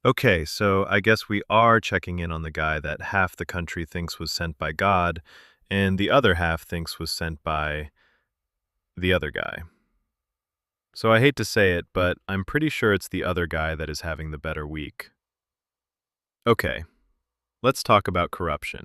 Okay, so I guess we are checking in on the guy that half the country thinks was sent by God, and the other half thinks was sent by the other guy. So I hate to say it, but I'm pretty sure it's the other guy that is having the better week. Okay, let's talk about corruption.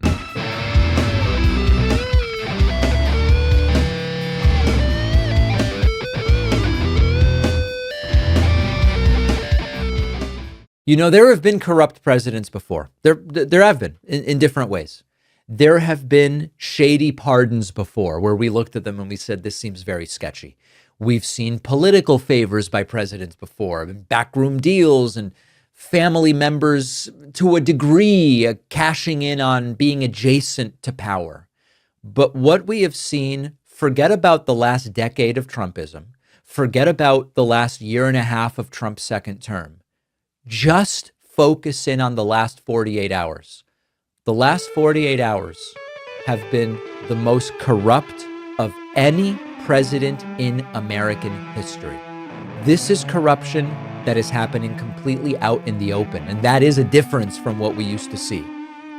You know, there have been corrupt presidents before. There have been in different ways. There have been shady pardons before where we looked at them and we said, this seems very sketchy. We've seen political favors by presidents before, backroom deals and family members to a degree cashing in on being adjacent to power. But what we have seen, forget about the last decade of Trumpism, forget about the last year and a half of Trump's second term. Just focus in on the last 48 hours. The last 48 hours have been the most corrupt of any president in American history. This is corruption that is happening completely out in the open, and that is a difference from what we used to see.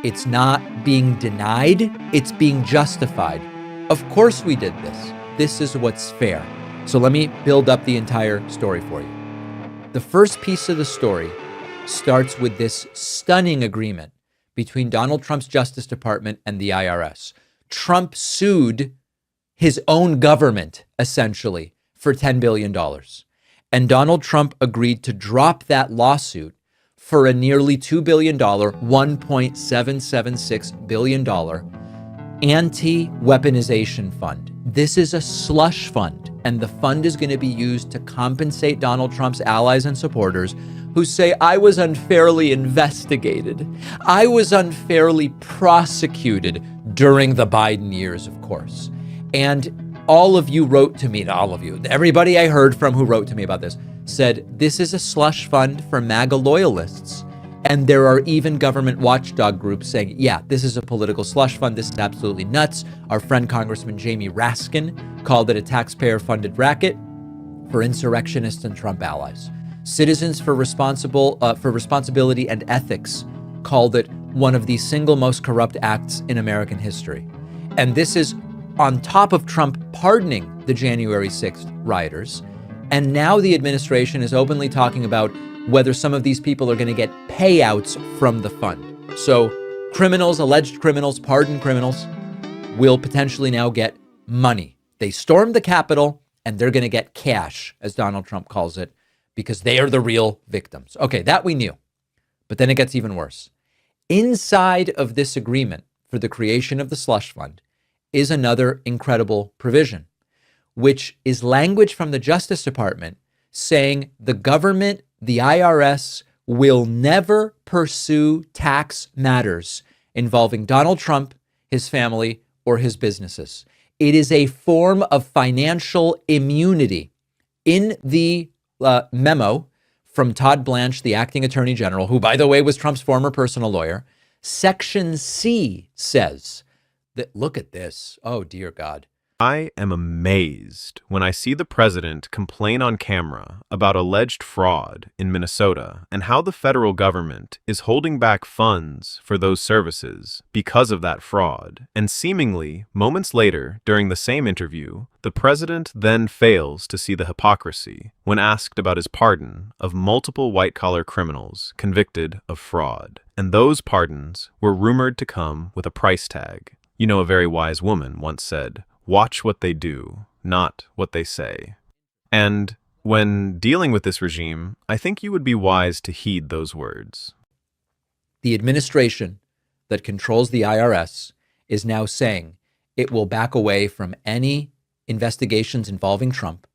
It's not being denied, it's being justified. Of course we did this. This is what's fair. So let me build up the entire story for you. The first piece of the story starts with this stunning agreement between Donald Trump's Justice Department and the IRS. Trump sued his own government, essentially, for $10 billion. And Donald Trump agreed to drop that lawsuit for a nearly $2 billion, $1.776 billion anti-weaponization fund. This is a slush fund, and the fund is going to be used to compensate Donald Trump's allies and supporters who say, I was unfairly investigated. I was unfairly prosecuted during the Biden years, of course. And all of you wrote to me, all of you, everybody I heard from who wrote to me about this, said, this is a slush fund for MAGA loyalists. And there are even government watchdog groups saying, yeah, this is a political slush fund. This is absolutely nuts. Our friend Congressman Jamie Raskin called it a taxpayer-funded racket for insurrectionists and Trump allies. Citizens for Responsibility and Ethics called it one of the single most corrupt acts in American history. And this is on top of Trump pardoning the January 6th rioters. And now the administration is openly talking about whether some of these people are going to get payouts from the fund. So criminals, alleged criminals, pardoned criminals will potentially now get money. They stormed the Capitol and they're going to get cash, as Donald Trump calls it, because they are the real victims. Okay, that we knew. But then it gets even worse. Inside of this agreement for the creation of the slush fund is another incredible provision, which is language from the Justice Department saying the government, the IRS, will never pursue tax matters involving Donald Trump, his family, or his businesses. It is a form of financial immunity. In the memo from Todd Blanche, the acting attorney general, who, by the way, was Trump's former personal lawyer, Section C says that, look at this. Oh, dear God. I am amazed when I see the president complain on camera about alleged fraud in Minnesota and how the federal government is holding back funds for those services because of that fraud. And seemingly, moments later, during the same interview, the president then fails to see the hypocrisy when asked about his pardon of multiple white-collar criminals convicted of fraud. And those pardons were rumored to come with a price tag. You know, a very wise woman once said, watch what they do, not what they say. And when dealing with this regime, I think you would be wise to heed those words. The administration that controls the IRS is now saying it will back away from any investigations involving Trump.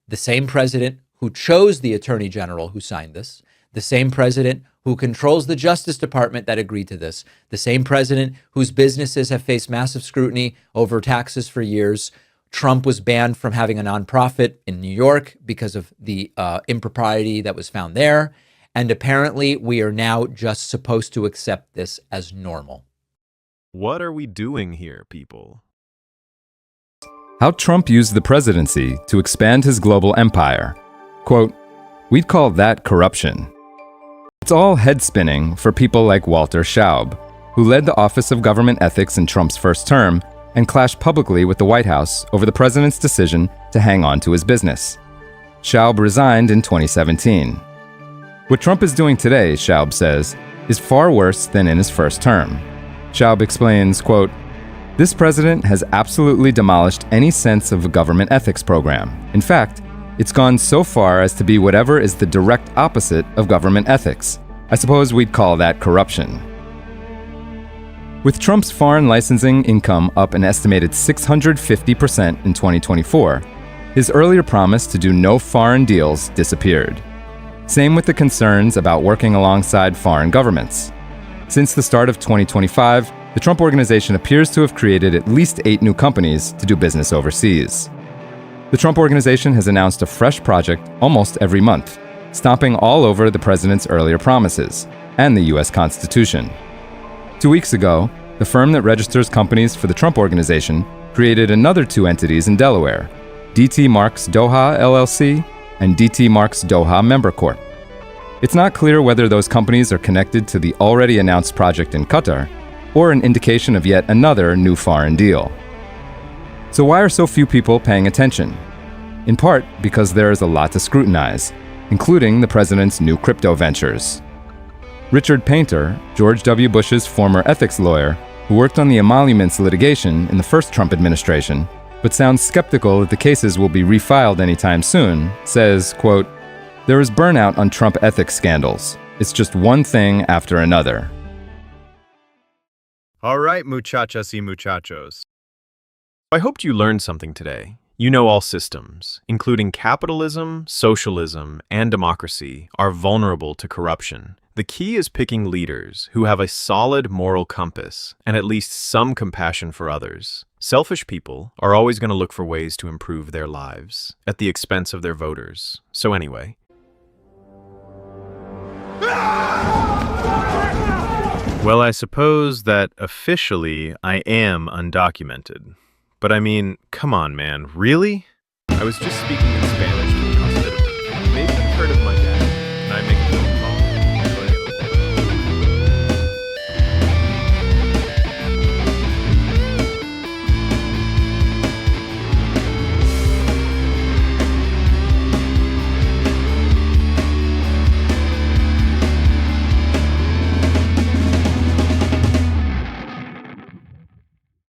The same president who chose the attorney general who signed this, the same president who controls the Justice Department that agreed to this, the same president whose businesses have faced massive scrutiny over taxes for years. Trump was banned from having a nonprofit in New York because of the impropriety that was found there. And apparently we are now just supposed to accept this as normal. What are we doing here, people? How Trump used the presidency to expand his global empire. Quote, "We'd call that corruption." It's all head-spinning for people like Walter Schaub, who led the Office of Government Ethics in Trump's first term and clashed publicly with the White House over the president's decision to hang on to his business. Schaub resigned in 2017. What Trump is doing today, Schaub says, is far worse than in his first term. Schaub explains, quote, "This president has absolutely demolished any sense of a government ethics program. In fact, it's gone so far as to be whatever is the direct opposite of government ethics. I suppose we'd call that corruption." With Trump's foreign licensing income up an estimated 650% in 2024, his earlier promise to do no foreign deals disappeared. Same with the concerns about working alongside foreign governments. Since the start of 2025, the Trump Organization appears to have created at least 8 new companies to do business overseas. The Trump Organization has announced a fresh project almost every month, stomping all over the president's earlier promises and the U.S. Constitution. 2 weeks ago, the firm that registers companies for the Trump Organization created another 2 entities in Delaware, DT Marks Doha LLC and DT Marks Doha Member Corp. It's not clear whether those companies are connected to the already announced project in Qatar or an indication of yet another new foreign deal. So why are so few people paying attention? In part because there is a lot to scrutinize, including the president's new crypto ventures. Richard Painter, George W. Bush's former ethics lawyer, who worked on the emoluments litigation in the first Trump administration, but sounds skeptical that the cases will be refiled anytime soon, says, quote, "There is burnout on Trump ethics scandals. It's just one thing after another." All right, muchachas y muchachos. I hoped you learned something today. You know all systems, including capitalism, socialism, and democracy, are vulnerable to corruption. The key is picking leaders who have a solid moral compass and at least some compassion for others. Selfish people are always going to look for ways to improve their lives at the expense of their voters. So anyway. Well, I suppose that officially I am undocumented. But I mean, come on, man, really? I was just speaking in Spanish.